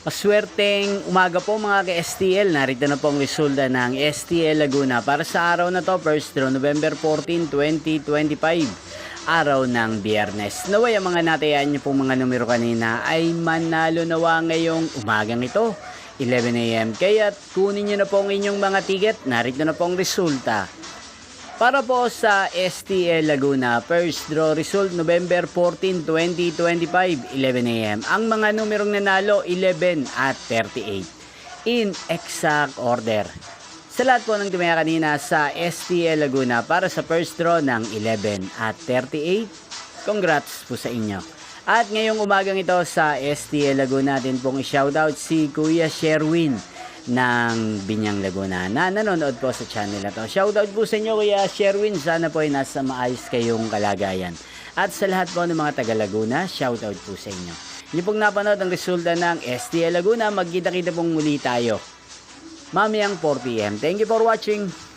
Maswerteng umaga po mga ka-STL. Narito na po ang resulta ng STL Laguna para sa araw na to, first draw November 14, 2025. Araw ng Biyernes. Naway ang mga natayaan niyo pong mga numero kanina ay manalo nawa ngayong umagang ito, 11 AM. Kaya kunin niyo na po ang inyong mga ticket. Narito na po ang resulta. Para po sa STL Laguna, first draw result November 14, 2025, 11 AM. Ang mga numerong nanalo, 11 at 38. In exact order. Sa lahat po ng tumaya kanina sa STL Laguna para sa first draw ng 11 at 38, congrats po sa inyo. At ngayong umagang ito sa STL Laguna natin pong i-shoutout si Kuya Sherwin ng Binyang Laguna na nanonood po sa channel na to. Shoutout po sa inyo Kuya Sherwin, sana po ay nasa maayos kayong kalagayan. At sa lahat po ng mga taga Laguna, shoutout po sa inyo. Hindi pong napanood ang resulta ng STL Laguna, magkita-kita pong muli tayo mamayang 4 PM. Thank you for watching.